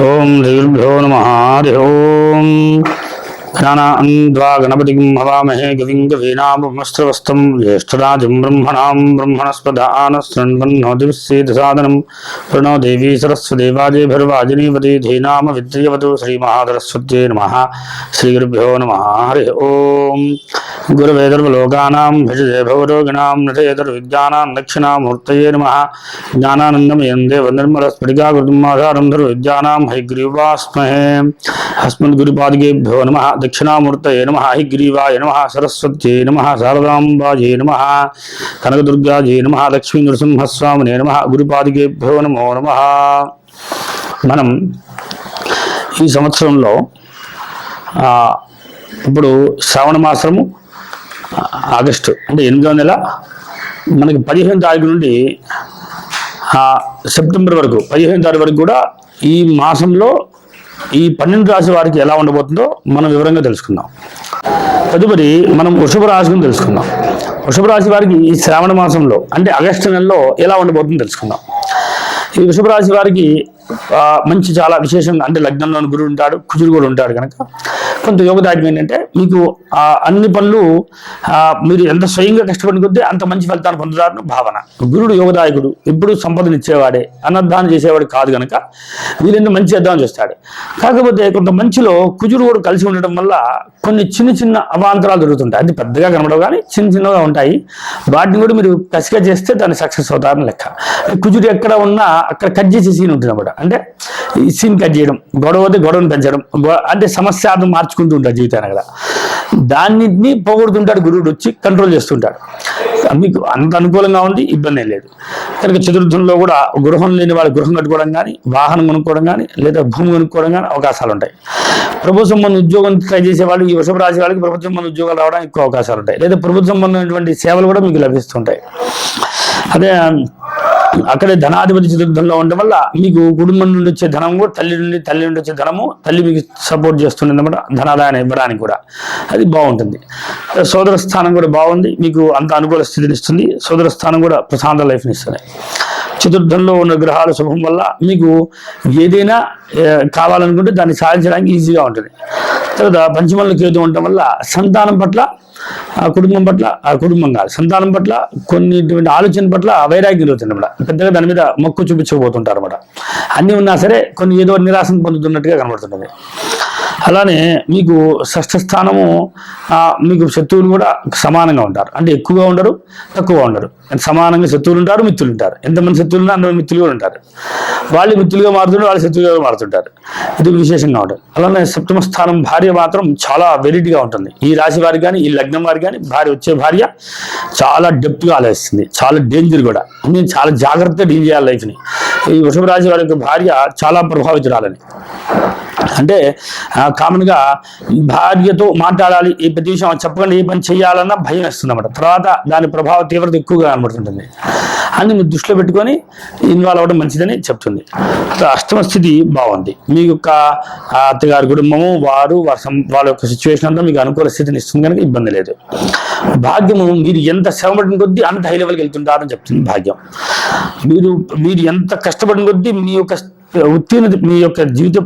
ఓం శ్రీగురుభ్యో నమః. హరి ఓం. జ్ఞానాన్వా గణపతిం హవామహే గవిం కవీనాముపమస్త్రవస్తం జ్యేష్ఠరాజం బ్రహ్మణాం బ్రహ్మణస్పదానస్రన్వన్నోతివిశ్చేదసాదనం ప్రణో దేవీ సరస్వదేవాజేభిర్వాజినీవతి ధీనామ విద్యవతు శ్రీమహాసరస్వత్యై నమః. శ్రీగురుభ్యో నమః. హరి ఓం. గురవే సర్వలోకానాం భజతే భవరోగిణాం నటేతర్విద్యానాం దక్షిణామూర్తయే నమః. జ్ఞానానందమయం దేవ నిర్మలస్ఫటికాకృతిమాధారం సర్వవిద్యానాం హయగ్రీవాస్మహే. అస్మద్గురుపాదికేభ్యో నమః. దక్షిణామూర్తయే నమః. హయగ్రీవాయ నమః. సరస్వత్యై నమః. శారదాంబాజే నమః. కనకదుర్గాజే నమః. లక్ష్మీ నృసింహస్వామినే నమః. గురుపాదికేభ్యో నమో నమః. మనం ఈ సంవత్సరంలో ఇప్పుడు శ్రావణ మాసము ఆగస్టు అంటే 8వ నెల, మనకి 15వ తారీఖు నుండి సెప్టెంబర్ వరకు 15వ తారీఖు వరకు కూడా ఈ మాసంలో ఈ 12 రాశి వారికి ఎలా ఉండబోతుందో మనం వివరంగా తెలుసుకుందాం. తదుపరి మనం వృషభ రాశిని తెలుసుకుందాం. వృషభ రాశి వారికి ఈ శ్రావణ మాసంలో అంటే ఆగస్టు నెలలో ఎలా ఉండబోతుందో తెలుసుకుందాం. ఈ వృషభ రాశి వారికి మంచి చాలా విశేషంగా అంటే లగ్నంలో గురుడు ఉంటాడు, కుజుడు కూడా ఉంటాడు కనుక కొంత యోగదాయకం ఏంటంటే మీకు అన్ని పనులు మీరు ఎంత స్వయంగా కష్టపడిన కొద్దీ అంత మంచి ఫలితాన్ని పొందుతారని భావన. గురుడు యోగదాయకుడు, ఎప్పుడు సంపదనిచ్చేవాడే, అన్నదానం చేసేవాడు కాదు కనుక వీళ్ళెంత మంచి చేద్దామని చేస్తాడు. కాకపోతే కొంత మంచిలో కుజుడు కూడా కలిసి ఉండటం వల్ల కొన్ని చిన్న చిన్న అవాంతరాలు జరుగుతుంటాయి. అది పెద్దగా కనబడవు కానీ చిన్న చిన్నగా ఉంటాయి. వాటిని కూడా మీరు కసిగా చేస్తే దాన్ని సక్సెస్ అవుతారని లెక్క. కుజుడు ఎక్కడ ఉన్నా అక్కడ కట్ చేసే సీన్ ఉంటుంది అన్నమాట. అంటే ఈ సీన్ కట్ చేయడం, గొడవతే గొడవను పెంచడం, అంటే సమస్యను మార్చుకుంటూ ఉంటాడు జీవితాన్ని కదా. దాన్ని పోగొడుతుంటాడు గురువుడు, వచ్చి కంట్రోల్ చేస్తుంటాడు. మీకు అంత అనుకూలంగా ఉంది, ఇబ్బంది ఏం లేదు. కనుక చతుర్థంలో కూడా గృహం లేని వాళ్ళు గృహం కట్టుకోవడం కానీ, వాహనం కొనుక్కోవడం కానీ, లేదా భూమి కొనుక్కోవడం కానీ అవకాశాలు ఉంటాయి. ప్రభుత్వ సంబంధ ఉద్యోగం ట్రై చేసే వాళ్ళు, ఈ వృషభ రాశి వాళ్ళకి ప్రభుత్వ సంబంధ ఉద్యోగాలు రావడానికి ఎక్కువ అవకాశాలు ఉంటాయి. లేదా ప్రభుత్వ సంబంధమైనటువంటి సేవలు కూడా మీకు లభిస్తుంటాయి. అదే అక్కడే ధనాధిపతి చతుర్థంలో ఉండడం వల్ల మీకు కుటుంబం నుండి వచ్చే ధనం కూడా తల్లి నుండి వచ్చే ధనము తల్లి మీకు సపోర్ట్ చేస్తుంది అన్నమాట. ధనాదాయాన్ని ఇవ్వడానికి కూడా అది బాగుంటుంది. సోదర స్థానం కూడా బాగుంది, మీకు అంత అనుకూల స్థితిని ఇస్తుంది. సోదర స్థానం కూడా ప్రశాంత లైఫ్ని ఇస్తుంది. చతుర్థంలో ఉన్న గ్రహాల శుభం వల్ల మీకు ఏదైనా కావాలనుకుంటే దాన్ని సాధించడానికి ఈజీగా ఉంటుంది. తర్వాత పంచమంలో కేతు ఉండటం వల్ల సంతానం పట్ల కుటుంబం పట్ల కుటుంబం కాదు సంతానం పట్ల కొన్నిటువంటి ఆలోచన పట్ల వైరాగ్యం అవుతుంది అన్నమాట. పెద్దగా దాని మీద మొక్కు చూపించకపోతుంటారు అన్నమాట. అన్నీ ఉన్నా సరే కొన్ని ఏదో నిరాశను పొందుతున్నట్టుగా కనబడుతుంటుంది. అలానే మీకు షష్ఠ స్థానము మీకు శత్రువులు కూడా సమానంగా ఉంటారు. అంటే ఎక్కువగా ఉండరు, తక్కువగా ఉండరు, సమానంగా శత్రువులు ఉంటారు, మిత్రులు ఉంటారు. ఎంతమంది శత్రువులు ఉన్నా అంతమంది మిత్రులు కూడా ఉంటారు. వాళ్ళు మిత్రులుగా మారుతుంటారు, వాళ్ళు శత్రువులుగా మారుతుంటారు. ఇది విశేషంగా ఉంటుంది. అలానే సప్తమ స్థానం భార్య మాత్రం చాలా వెరైటీగా ఉంటుంది. ఈ రాశి వారికి కానీ, ఈ లగ్నం వారికి కానీ వచ్చే భార్య చాలా డెప్త్గా ఆలోచిస్తుంది, చాలా డేంజర్ కూడా. నేను చాలా జాగ్రత్తగా డీల్ చేయాలి లైఫ్ని. ఈ వృషభ రాశి వారి యొక్క భార్య చాలా ప్రభావితురాలని. అంటే కామన్గా భార్యతో మాట్లాడాలి, ఏ ప్రతి విషయం చెప్పకుండా ఏ పని చేయాలన్నా భయం వేస్తుంది అన్నమాట. తర్వాత దాని ప్రభావ తీవ్రత ఎక్కువగా కనబడుతుంటుంది. అని మీరు దృష్టిలో పెట్టుకొని ఇన్వాల్వ్ అవ్వడం మంచిదని చెప్తుంది. అష్టమ స్థితి బాగుంది. మీ యొక్క అత్తగారి కుటుంబము వాళ్ళ యొక్క సిచ్యువేషన్ అంతా మీకు అనుకూల స్థితిని ఇస్తుంది కనుక ఇబ్బంది లేదు. భాగ్యము మీరు ఎంత శ్రమపడిన కొద్దీ అంత హై లెవెల్కి వెళ్తుంటారని చెప్తుంది భాగ్యం. మీరు ఎంత కష్టపడిన కొద్దీ మీ యొక్క ఉత్తీర్ణత, మీ యొక్క జీవిత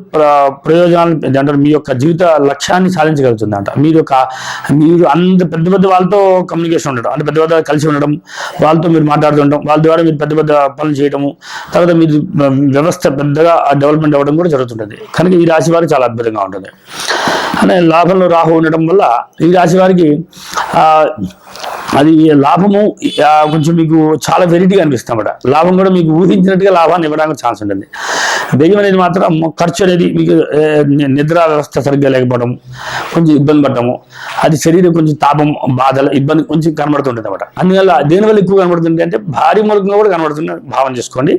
ప్రయోజనాలు అంటే మీ యొక్క జీవిత లక్ష్యాన్ని సాధించగలుగుతుంది అంట. మీరు అంత పెద్ద పెద్ద వాళ్ళతో కమ్యూనికేషన్ ఉండడం, అంటే పెద్ద పెద్ద కలిసి ఉండడం, వాళ్ళతో మీరు మాట్లాడుతుండడం, వాళ్ళ ద్వారా మీరు పెద్ద పెద్ద పనులు చేయడము, తర్వాత మీరు వ్యవస్థ పెద్దగా డెవలప్మెంట్ అవ్వడం కూడా జరుగుతుంటుంది. కనుక ఈ రాశి వారికి చాలా అద్భుతంగా ఉంటుంది. అంటే లాభంలో రాహు ఉండడం వల్ల ఈ రాశి వారికి అది లాభము కొంచెం మీకు చాలా వెరైటీగా అనిపిస్తుంది అన్నమాట. లాభం కూడా మీకు ఊహించినట్టుగా లాభాన్ని ఇవ్వడానికి ఛాన్స్ ఉంటుంది. వ్యయం అనేది మాత్రం ఖర్చు అనేది మీకు నిద్ర వ్యవస్థ సరిగ్గా లేకపోవడం, కొంచెం ఇబ్బంది పడటము, అది శరీరం కొంచెం తాపం, బాధలు, ఇబ్బంది కొంచెం కనబడుతుంటుంది అన్నమాట. అందువల్ల దేనివల్ల ఎక్కువ కనబడుతుంది అంటే భారీ మూలకంగా కూడా కనబడుతుంది భావన చేసుకోండి.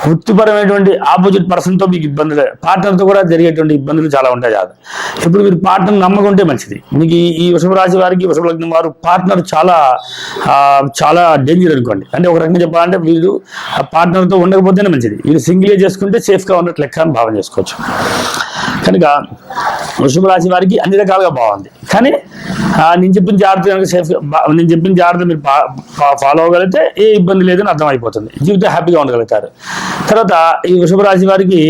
వృత్తిపరమైనటువంటి ఆపోజిట్ పర్సన్తో మీకు ఇబ్బందులు, పార్ట్నర్తో కూడా జరిగేటువంటి ఇబ్బందులు చాలా ఉంటాయి. కాదు ఇప్పుడు మీరు పార్ట్నర్ నమ్మకుంటే మంచిది. మీకు ఈ వృషభ రాశి వారికి, వృషభ లగ్నం వారు పార్ట్నర్ చాలా డేంజర్ అనుకోండి. అంటే ఒక రకంగా చెప్పాలంటే వీళ్ళు పార్ట్నర్తో ఉండకపోతేనే మంచిది. వీళ్ళు సింగిల్గా చేసుకుంటే సేఫ్గా ఉన్నట్లు లెక్క అని భావన చేసుకోవచ్చు. కనుక వృషభ రాశి వారికి అన్ని రకాలుగా బాగుంది. కానీ నేను చెప్పిన జాగ్రత్త కనుక నేను చెప్పిన జాగ్రత్త మీరు ఫాలో అవ్వగలిగితే ఏ ఇబ్బంది లేదని అర్థమైపోతుంది, జీవితం హ్యాపీగా ఉండగలుగుతారు. తర్వాత ఈ వృషభ రాశి వారికి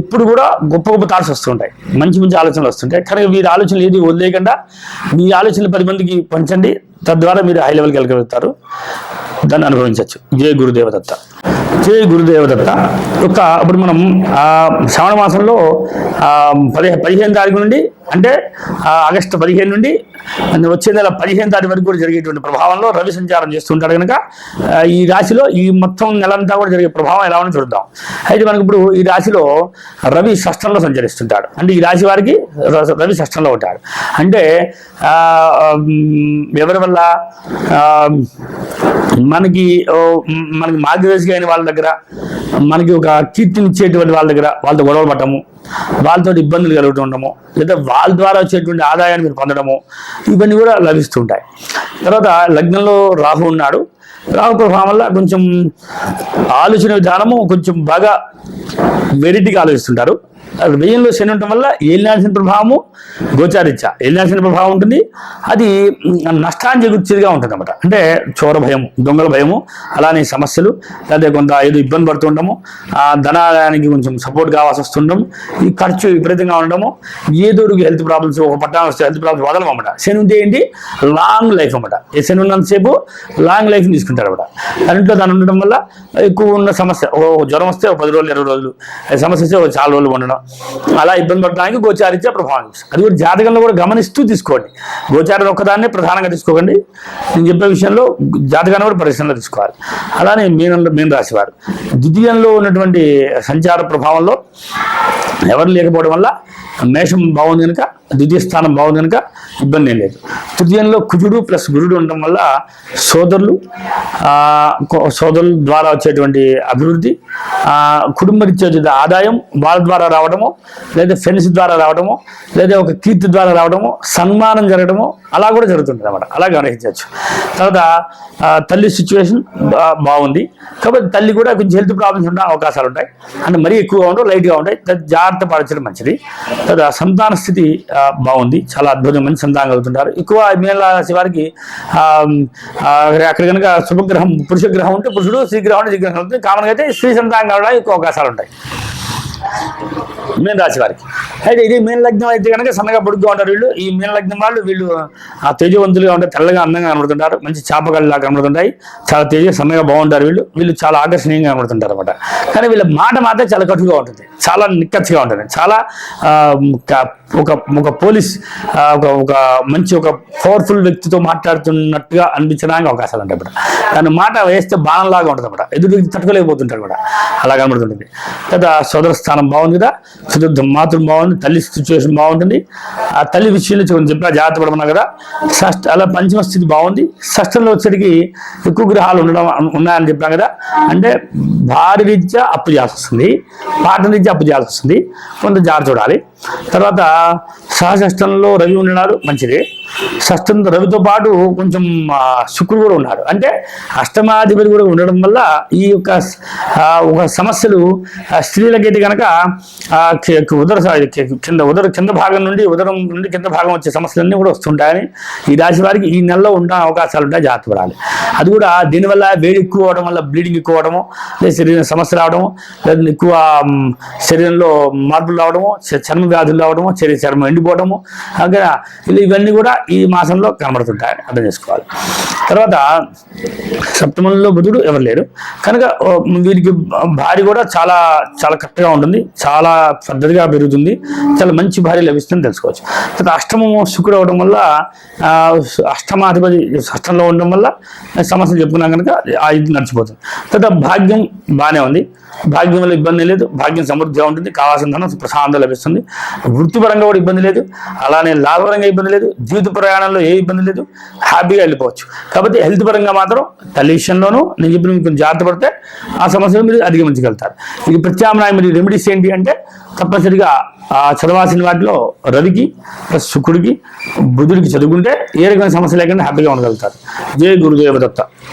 ఎప్పుడు కూడా గొప్ప గొప్ప థాట్స్ వస్తుంటాయి, మంచి మంచి ఆలోచనలు వస్తుంటాయి. కానీ వీరి ఆలోచనలు ఏది వదిలేయకుండా మీ ఆలోచనలు 10 మందికి పంచండి, తద్వారా మీరు హై లెవెల్కి వెళ్ళగలుగుతారు, దాన్ని అనుభవించవచ్చు. జై గురుదేవదత్త. జై గురుదేవదత్త. ఇప్పుడు మనం శ్రావణ మాసంలో 15 తారీఖు నుండి, అంటే ఆగస్టు 15 నుండి వచ్చే నెల 15 తారీఖు వరకు కూడా జరిగేటువంటి ప్రభావంలో రవి సంచారం చేస్తుంటాడు. కనుక ఈ రాశిలో ఈ మొత్తం నెలంతా కూడా జరిగే ప్రభావం ఎలా ఉందో చూద్దాం. అయితే మనకి ఇప్పుడు ఈ రాశిలో రవి షష్టంలో సంచరిస్తుంటాడు. అంటే ఈ రాశి వారికి రవి షష్టంలో ఉంటాడు. అంటే ఎవరి వల్ల మనకి మార్గదర్శి అయిన వాళ్ళ దగ్గర, మనకి ఒక కీర్తినిచ్చేటువంటి వాళ్ళ దగ్గర వాళ్ళతో గొడవలు పట్టము, వాళ్ళతో ఇబ్బందులు కలుగుతుండము, లేదా వాళ్ళ ద్వారా వచ్చేటువంటి ఆదాయాన్ని మీరు పొందడము, ఇవన్నీ కూడా లభిస్తుంటాయి. తర్వాత లగ్నంలో రాహు ఉన్నాడు. రాహు ప్రభావం వల్ల కొంచెం ఆలోచన విధానము కొంచెం బాగా వెరైటీగా ఆలోచిస్తుంటారు. వ్యయంలో శని ఉండటం వల్ల ఏలినాల్సిన ప్రభావము గోచారిత్య ఏలినాల్సిన ప్రభావం ఉంటుంది. అది నష్టాన్ని చేకూర్చేదిగా ఉంటుంది అన్నమాట. అంటే చోర భయము, దొంగల భయము, అలానే సమస్యలు, లేదా కొంత ఏదో ఇబ్బంది పడుతుండము, ధనాదాయానికి కొంచెం సపోర్ట్ కావాల్సి వస్తుండము, ఈ ఖర్చు విపరీతంగా ఉండడము, ఏదో హెల్త్ ప్రాబ్లమ్స్, ఒక పట్టాలు వస్తే హెల్త్ ప్రాబ్లమ్స్ వదలం అన్నమాట. శని ఉంటే ఏంటి, లాంగ్ లైఫ్ అన్నమాట. ఈ శని ఉన్నంతసేపు లాంగ్ లైఫ్ తీసుకుంటారు అన్నమాట. దాంట్లో దాని ఉండడం వల్ల ఎక్కువ ఉన్న సమస్య, జ్వరం వస్తే 10 రోజులు 20 రోజులు, సమస్య వస్తే చాలా రోజులు ఉండడం, అలా ఇబ్బంది పడడానికి గోచారిత్య ప్రభావం. అది కూడా జాతకంలో కూడా గమనిస్తూ తీసుకోండి. గోచారం ఒక్కదాన్నే ప్రధానంగా తీసుకోకండి. నేను చెప్పే విషయంలో జాతకాన్ని కూడా పరిశ్రమలో తీసుకోవాలి. అలానే మీన రాశి వారు ద్వితీయంలో ఉన్నటువంటి సంచార ప్రభావంలో ఎవరు లేకపోవడం వల్ల మేషం బాగుంది కనుక, ద్వితీయ స్థానం బాగుంది కనుక ఇబ్బంది ఏం లేదు. తృతీయంలో కుజుడు ప్లస్ గురుడు ఉండడం వల్ల సోదరుల ద్వారా వచ్చేటువంటి అభివృద్ధి, కుటుంబరీత్యా ఆదాయం వాళ్ళ ద్వారా రావడము, లేదా ఫ్రెండ్స్ ద్వారా రావడము, లేదా ఒక కీర్తి ద్వారా రావడము, సన్మానం జరగడము, అలా కూడా జరుగుతుంటుంది అన్నమాట. అలా గమనించవచ్చు. తర్వాత తల్లి సిచ్యువేషన్ బాగుంది కాబట్టి తల్లి కూడా కొంచెం హెల్త్ ప్రాబ్లమ్స్ ఉండే అవకాశాలు ఉంటాయి. అంటే మరీ ఎక్కువగా ఉండవు, లైట్గా ఉంటాయి, జాగ్రత్త పరచడం మంచిది. తర్వాత సంతాన స్థితి బాగుంది, చాలా అద్భుతమైన సంతానం కలుగుతుంటారు. ఎక్కువ మీన రాశి వారికి అక్కడ కనుక శుభగ్రహం పురుష గ్రహం ఉంటే పురుషుడు, స్త్రీ గ్రహం ఉంటే స్త్రీ గ్రహం ఉంటుంది. కామన్గా అయితే స్త్రీ సంతానం కావడానికి ఎక్కువ అవకాశాలు ఉంటాయి మీన రాశి వారికి. అయితే ఇది మీన లగ్నం అయితే కనుక సన్నగా పొడుగ్గా ఉంటారు వీళ్ళు. ఈ మీన లగ్నం వీళ్ళు తేజవంతులుగా ఉంటారు, తెల్లగా అందంగా కనబడుతుంటారు, మంచి చేపగళ్ళలా కనబడుతుంటాయి, చాలా సన్నగా బాగుంటారు వీళ్ళు చాలా ఆకర్షణీయంగా కనబడుతుంటారు అనమాట. కానీ వీళ్ళ మాట మాత్రం చాలా కటుగా ఉంటుంది, చాలా నిక్కచ్చిగా ఉంటుంది, చాలా ఒక పోలీస్ ఒక మంచి ఒక పవర్ఫుల్ వ్యక్తితో మాట్లాడుతున్నట్టుగా అనిపించడానికి అవకాశాలు ఉంటాయి అన్నమాట. దాని మాట వేస్తే బాణంలాగా ఉంటుంది అన్నమాట, ఎదురు తట్టుకోలేకపోతుంటారు కూడా, అలా కనబడుతుంటుంది. కదా సోదర స్థానం బాగుంది కదా, చతుర్థ మాతృం బాగుంది, తల్లి సిచ్యువేషన్ బాగుంటుంది. ఆ తల్లి విషయంలో చెప్పిన జాగ్రత్త పడమన్నా కదా. అలా పంచమ స్థితి బాగుంది. షష్టంలో వచ్చేటికి ఎక్కువ గ్రహాలు ఉన్నాయని చెప్పినా కదా. అంటే భారీ రీత్యా అప్పు చేయాల్సి వస్తుంది, పాఠ రీత్యా అప్పు చేయాల్సి వస్తుంది, కొంత జాగ్రత్త చూడాలి. తర్వాత సహషష్టంలో రవి ఉన్నాడు, మంచిది. షష్టంతో రవితో పాటు కొంచెం శుక్రుడు కూడా ఉన్నాడు. అంటే అష్టమాధిపతి కూడా ఉండడం వల్ల ఈ యొక్క సమస్యలు స్త్రీలకైతే కనుక కింద భాగం నుండి ఉదరం నుండి కింద భాగం వచ్చే సమస్యలన్నీ కూడా వస్తుంటాయని ఈ రాశి వారికి ఈ నెలలో ఉండే అవకాశాలు ఉంటాయి, జాగ్రత్త పడాలి. అది కూడా దీనివల్ల వేడి ఎక్కువ అవడం వల్ల బ్లీడింగ్ ఎక్కువ అవడము, లేదా శరీరం సమస్య రావడము, లేదా ఎక్కువ శరీరంలో మార్పులు రావడము, చర్మ వ్యాధులు రావడము, చర్మం ఎండిపోవడము, ఇవన్నీ కూడా ఈ మాసంలో కనబడుతుంటాయని అర్థం చేసుకోవాలి. తర్వాత సప్తమంలో బుధుడు ఎవరు లేరు కనుక వీరికి భార్య కూడా చాలా చాలా కరెక్ట్గా ఉంటుంది, చాలా పద్ధతిగా పెరుగుతుంది, చాలా మంచి భార్య లభిస్తుందని తెలుసుకోవచ్చు. తర్వాత అష్టమము శుక్రుడు అవడం వల్ల అష్టమాధిపతి అష్టంలో ఉండడం వల్ల సమస్యలు చెప్పుకున్నాం కనుక ఇది నడిచిపోతుంది. తర్వాత భాగ్యం బాగానే ఉంది, భాగ్యం వల్ల ఇబ్బంది లేదు, భాగ్యం సమృద్ధిగా ఉంటుంది, కావాల్సిన ధనం ప్రశాంతంగా లభిస్తుంది, వృత్తిపరంగా కూడా ఇబ్బంది లేదు, అలానే లాభపరంగా ఇబ్బంది లేదు, జీవిత ప్రయాణంలో ఏ ఇబ్బంది లేదు, హ్యాపీగా వెళ్ళిపోవచ్చు. కాబట్టి హెల్త్ పరంగా మాత్రం తల్లి విషయంలోనూ నేను చెప్పిన కొంచెం జాగ్రత్త పడితే ఆ సమస్యలు మీరు అధిగమించగలుగుతారు. ఇది ప్రత్యామ్నాయం మీరు రెమెడీస్ ఏంటి అంటే తప్పనిసరిగా చదవాల్సిన వాటిలో రవికి ప్లస్ శుక్రుడికి బుధుడికి చదువుకుంటే ఏ రకమైన సమస్య లేకుండా హ్యాపీగా ఉండగలుగుతారు. జై గురుదేవదత్త.